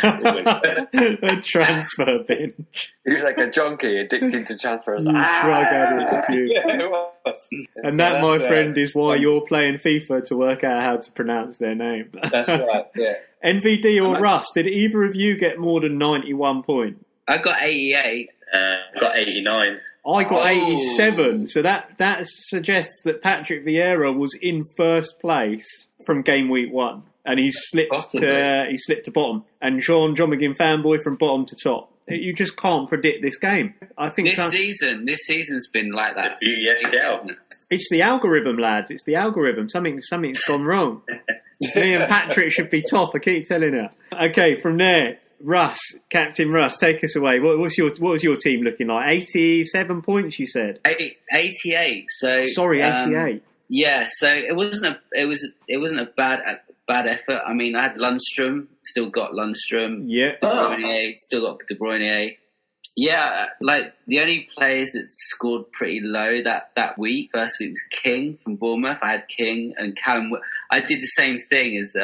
A transfer binge. He was like a junkie addicted to transfers. Drug addict. Yeah, it was. And that, my friend, is why you're playing FIFA to work out how to pronounce their name. That's right, yeah. NVD or Russ, did either of you get more than 91 points? I got 88. Got 89. I got 87, so that suggests that Patrick Vieira was in first place from game week 1, and he slipped to bottom. And John McGinn fanboy from bottom to top. You just can't predict this game. I think this season's been like that. The beauty FPL. It's the algorithm, lads. It's the algorithm. Something's gone wrong. Me and Patrick should be top. I keep telling her. Okay, from there. Russ, Captain Russ, take us away. What was your team looking like? 87 points, you said. 88. So sorry, 88. Yeah, so it wasn't a bad effort. I mean, I had Lundstrom, still got Lundstrom. Yeah. De Bruyne, still got De Bruyne. Yeah, like the only players that scored pretty low that week. First week was King from Bournemouth. I had King and Callum. I did the same thing as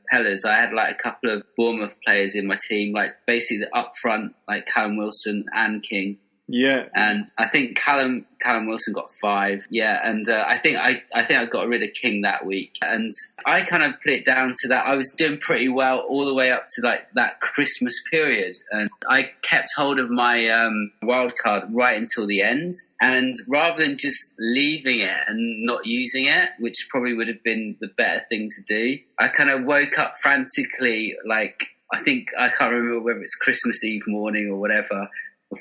Pellers. I had like a couple of Bournemouth players in my team, like basically up front, like Callum Wilson and King. Yeah, and I think Callum Wilson got 5. Yeah, and I think I got rid of King that week, and I kind of put it down to that I was doing pretty well all the way up to like that Christmas period, and I kept hold of my wild card right until the end. And rather than just leaving it and not using it, which probably would have been the better thing to do, I kind of woke up frantically. Like I can't remember whether it's Christmas Eve morning or whatever.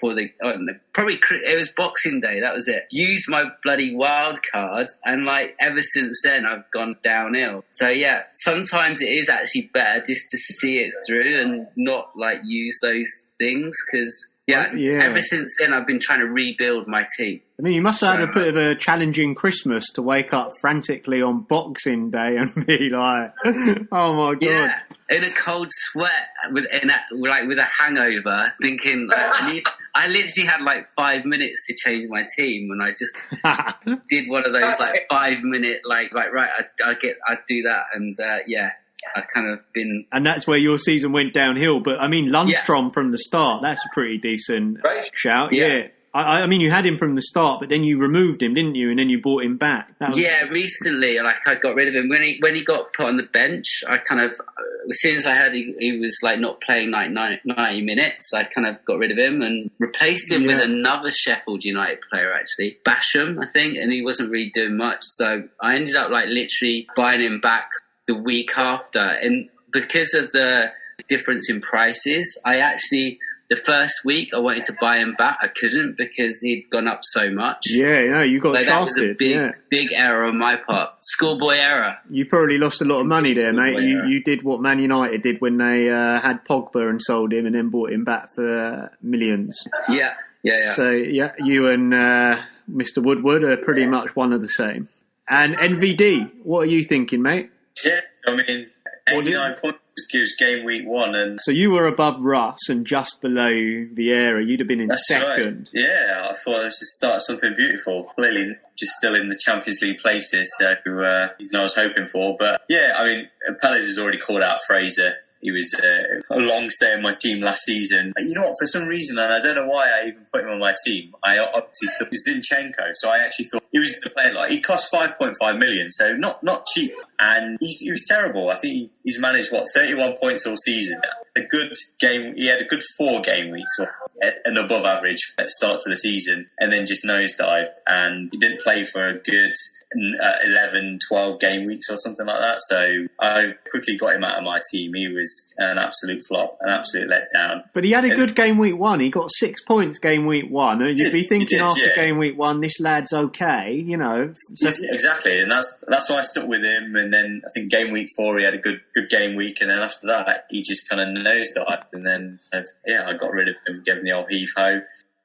Probably it was Boxing Day. That was it. Used my bloody wild card, and like ever since then, I've gone downhill. So yeah, sometimes it is actually better just to see it through and not like use those things because. Yeah, ever since then, I've been trying to rebuild my team. I mean, you must have had a bit of a challenging Christmas to wake up frantically on Boxing Day and be like, oh my God. Yeah, in a cold sweat, with a hangover, thinking, I literally had like 5 minutes to change my team, and I just did one of those like 5 minute, right, I'd do that, and I've kind of been... And that's where your season went downhill. But, I mean, Lundstrom from the start, that's a pretty decent shout. Yeah. I mean, you had him from the start, but then you removed him, didn't you? And then you bought him back. Recently, I got rid of him. When he got put on the bench, I kind of... As soon as I heard he was, like, not playing like 90 minutes, I kind of got rid of him and replaced him with another Sheffield United player, actually. Basham, I think, and he wasn't really doing much. So I ended up, like, literally buying him back the week after, and because of the difference in prices, the first week I wanted to buy him back, I couldn't because he'd gone up so much. Yeah, you got shafted. That was a big error on my part. Schoolboy error. You probably lost a lot of money there, mate. You did what Man United did when they had Pogba and sold him and then bought him back for millions. Yeah. So, you and Mr. Woodward are pretty much one of the same. And NVD, what are you thinking, mate? Yeah, I mean, 89 points gives game week 1. And so you were above Russ and just below Vieira. You'd have been in second. Right. Yeah, I thought this would start something beautiful. Clearly just still in the Champions League places, so he's not I was hoping for. But yeah, I mean, Pellers has already called out Fraser. He was a long stay in my team last season. You know what, for some reason, and I don't know why I even put him on my team, I obviously thought it was Zinchenko, so I actually thought he was going to play like... He cost 5.5 million, so not cheap. And he was terrible. I think he's managed, 31 points all season. A good game. He had a good 4 game weeks, or an above average start to the season, and then just nosedived. And he didn't play for a good 11, 12 game weeks or something like that. So I quickly got him out of my team. He was an absolute flop, an absolute letdown. But he had a good game week 1. He got 6 points game week 1. And you'd be thinking after game week 1, this lad's okay, you know. So exactly, and that's why I stuck with him. And then I think game week 4, he had a good game week, and then after that, he just kind of nosedived. And then I got rid of him, gave him the old heave ho.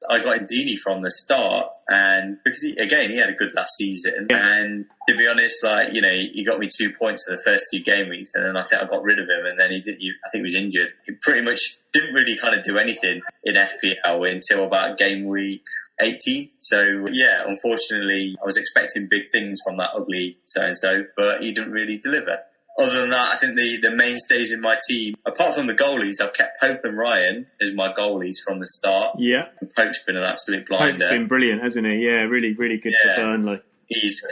I got Indini from the start, and because he had a good last season, and to be honest, he got me 2 points for the first 2 game weeks, and then I think I got rid of him, and then I think he was injured. He pretty much didn't really kind of do anything in FPL until about game week 18. So yeah, unfortunately, I was expecting big things from that ugly so-and-so, but he didn't really deliver. Other than that, I think the mainstays in my team, apart from the goalies, I've kept Pope and Ryan as my goalies from the start. Yeah. And Pope's been an absolute blinder. Pope's been brilliant, hasn't he? Yeah, really, really good for Burnley. He's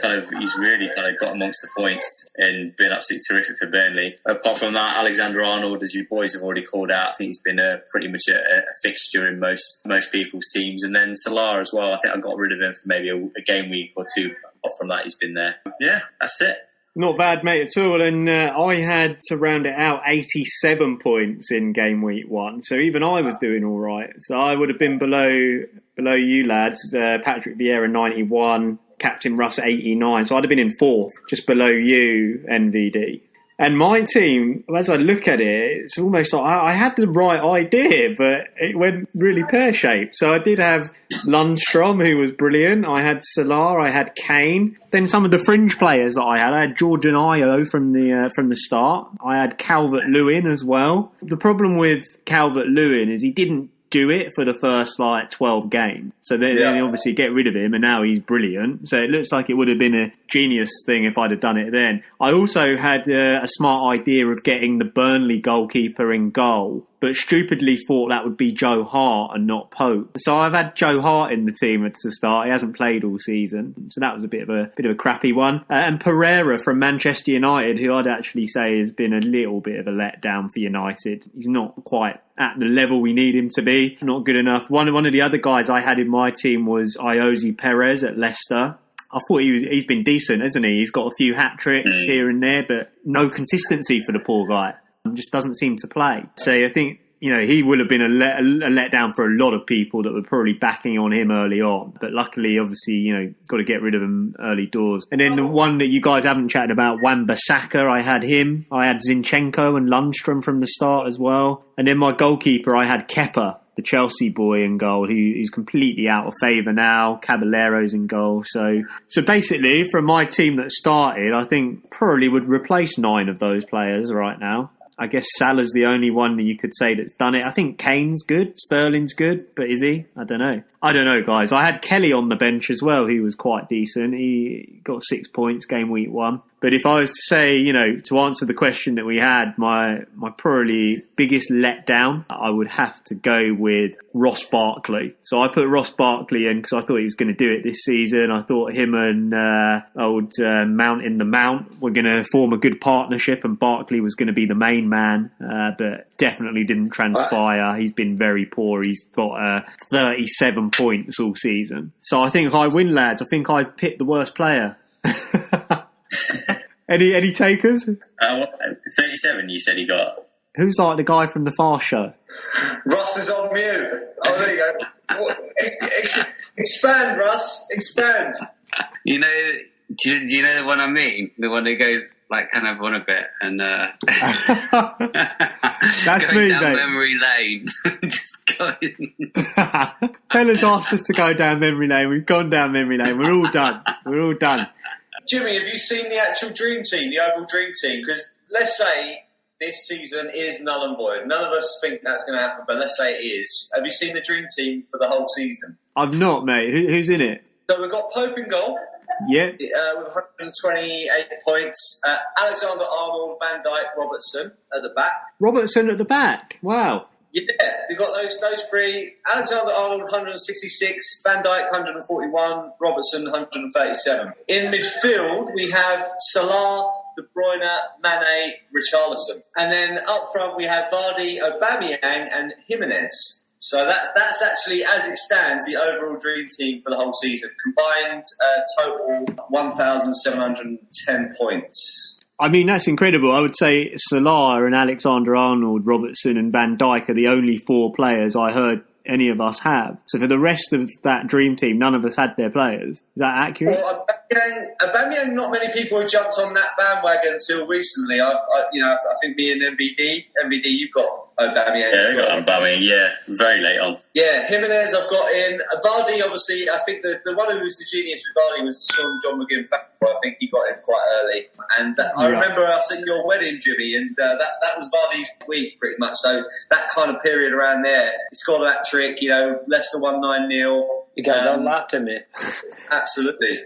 really got amongst the points and been absolutely terrific for Burnley. Apart from that, Alexander-Arnold, as you boys have already called out, I think he's been pretty much a fixture in most people's teams. And then Salah as well. I think I got rid of him for maybe a game week or two. Apart from that, he's been there. Yeah, that's it. Not bad, mate, at all. And I had, to round it out, 87 points in game week 1. So even I was doing all right. So I would have been below you lads. Patrick Vieira, 91. Captain Russ, 89. So I'd have been in 4th, just below you, NVD. And my team, as I look at it, it's almost like I had the right idea, but it went really pear-shaped. So I did have Lundstrom, who was brilliant. I had Salah, I had Kane. Then some of the fringe players that I had Jordan Ayew from the start. I had Calvert-Lewin as well. The problem with Calvert-Lewin is he didn't do it for the first 12 games. So then obviously get rid of him, and now he's brilliant. So it looks like it would have been a genius thing if I'd have done it then. I also had a smart idea of getting the Burnley goalkeeper in goal, but stupidly thought that would be Joe Hart and not Pope. So I've had Joe Hart in the team at the start. He hasn't played all season, so that was a bit of a crappy one. And Pereira from Manchester United, who I'd actually say has been a little bit of a letdown for United. He's not quite at the level we need him to be. Not good enough. One of the other guys I had in my team was Iosi Perez at Leicester. I thought he's been decent, hasn't he? He's got a few hat-tricks here and there, but no consistency for the poor guy. Just doesn't seem to play. So I think, he will have been a letdown for a lot of people that were probably backing on him early on. But luckily, obviously, got to get rid of him early doors. And then the one that you guys haven't chatted about, Wan-Bissaka, I had him. I had Zinchenko and Lundstrom from the start as well. And then my goalkeeper, I had Kepa, the Chelsea boy, in goal, who's completely out of favour now. Caballero's in goal. So basically, from my team that started, I think probably would replace 9 of those players right now. I guess Salah's the only one that you could say that's done it. I think Kane's good. Sterling's good. But is he? I don't know, guys. I had Kelly on the bench as well. He was quite decent. He got 6 points game week 1. But if I was to say, to answer the question that we had, my probably biggest letdown, I would have to go with Ross Barkley. So I put Ross Barkley in because I thought he was going to do it this season. I thought him and old Mount in the Mount were going to form a good partnership, and Barkley was going to be the main man, but definitely didn't transpire. He's been very poor. He's got 37 points all season. So I think I win, lads. I think I picked the worst player. Any takers? 37 you said he got. Who's like the guy from the Fast Show? Ross is on mute. Oh, there you go. Expand, Russ. Expand. Do you know the one I mean? The one that goes kind of on a bit and that's going me, down mate. memory lane. Just going. Fella's asked us to go down memory lane. We've gone down memory lane. We're all done. Jimmy, have you seen the actual dream team, the overall dream team? Because let's say this season is null and void. None of us think that's going to happen, but let's say it is. Have you seen the dream team for the whole season? I've not, mate. Who's in it? So we've got Pope in goal. Yeah. With 128 points. Alexander-Arnold, Van Dijk, Robertson at the back. Robertson at the back. Wow. Yeah, they've got those three. Alexander-Arnold, 166. Van Dijk, 141. Robertson, 137. In midfield, we have Salah, De Bruyne, Mane, Richarlison. And then up front, we have Vardy, Aubameyang, and Jimenez. So that's actually, as it stands, the overall dream team for the whole season. Combined total 1,710 points. I mean, that's incredible. I would say Salah and Alexander-Arnold, Robertson and Van Dijk are the only 4 players I heard any of us have. So for the rest of that dream team, none of us had their players. Is that accurate? Well, Aubameyang, not many people have jumped on that bandwagon until recently. I think me and MBD, you've got Aubameyang. Yeah, I got Aubameyang, very late on. Yeah, Jimenez I've got in. Vardy, obviously, I think the one who was the genius with Vardy was John McGinn. I think he got in quite early. And I remember us at your wedding, Jimmy, and that was Vardy's week, pretty much. So that kind of period around there, he scored that trick, Leicester won 9-0. You guys all laughed at me. Absolutely.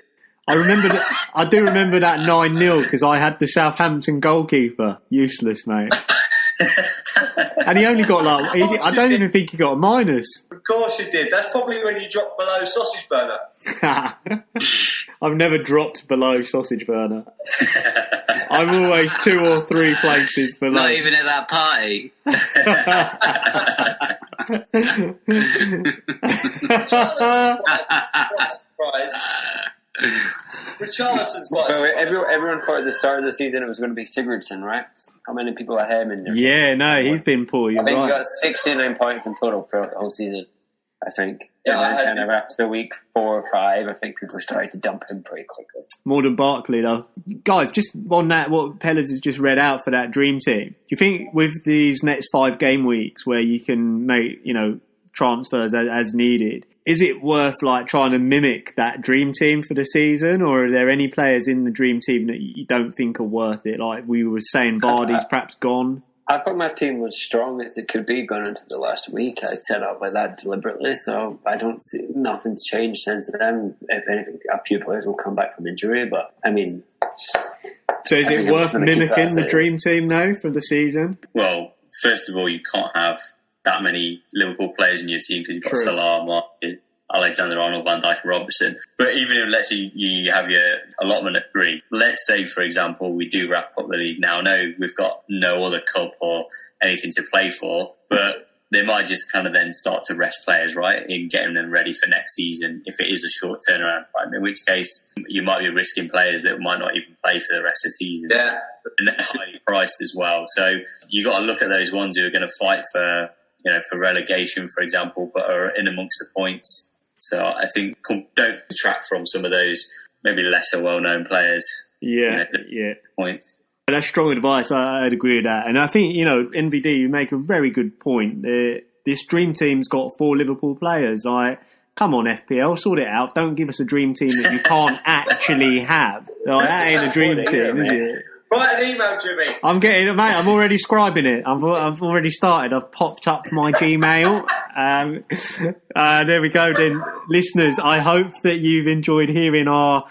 I do remember that 9-0 because I had the Southampton goalkeeper. Useless, mate. And he only got I don't even think he got a minus. Of course you did. That's probably when you dropped below sausage burner. I've never dropped below sausage burner. I'm always 2 or 3 places below. Not even at that party. Richarlison's everyone thought at the start of the season it was going to be Sigurdsson, right? How many people had him in there? Yeah, no, he's been poor. I think he got 69 points in total throughout the whole season, I think. Yeah, and then kind of after week 4 or 5, I think people started to dump him pretty quickly. More than Barkley, though. Guys, just on that, what Pellers has just read out for that dream team, do you think with these next 5 game weeks where you can make, transfers as needed, is it worth trying to mimic that dream team for the season, or are there any players in the dream team that you don't think are worth it? Like we were saying, Vardy's perhaps gone. I thought my team was strong as it could be going into the last week. I set up like that deliberately, so I don't see nothing's changed since then. If anything, a few players will come back from injury, but I mean. So is it worth mimicking the dream team now for the season? Well, first of all, you can't have that many Liverpool players in your team because you've got Salah, Martin, Alexander-Arnold, Van Dijk and Robertson. But even if, let's say, you have your allotment at 3, let's say, for example, we do wrap up the league now. No, we've got no other cup or anything to play for, but they might just kind of then start to rest players, right, in getting them ready for next season if it is a short turnaround time, in which case you might be risking players that might not even play for the rest of the season. Yeah. And they're highly priced as well. So you got to look at those ones who are going to fight for relegation, for example, but are in amongst the points. So I think don't detract from some of those maybe lesser well-known players. Yeah. Points. That's strong advice. I'd agree with that. And I think, NVD, you make a very good point. This dream team's got 4 Liverpool players. Come on, FPL, sort it out. Don't give us a dream team that you can't actually have. That ain't a dream team, is it? Write an email, Jimmy. I'm already scribing it. I've already started. I've popped up my Gmail. There we go then. Listeners, I hope that you've enjoyed hearing our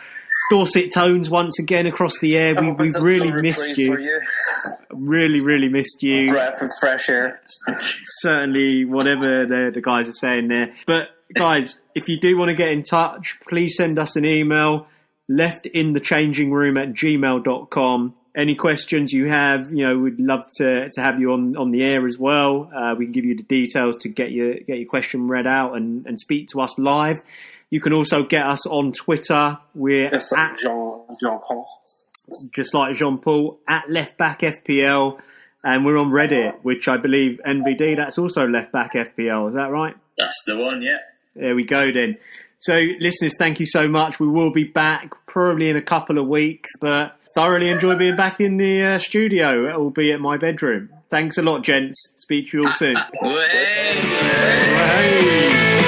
Dorset tones once again across the air. We've really missed you. Really, really missed you. Breath of fresh air. Certainly, whatever the guys are saying there. But guys, if you do want to get in touch, please send us an email, leftinthechangingroom@gmail.com. Any questions you have, we'd love to have you on the air as well. We can give you the details to get your question read out and speak to us live. You can also get us on Twitter. We're just like Jean-Paul. Just like Jean-Paul, at LeftBackFPL. And we're on Reddit, which I believe, NVD, that's also LeftBackFPL. Is that right? That's the one, yeah. There we go then. So, listeners, thank you so much. We will be back probably in a couple of weeks, but thoroughly enjoy being back in the studio, albeit my bedroom. Thanks a lot, gents. Speak to you all soon. Hey. Hey.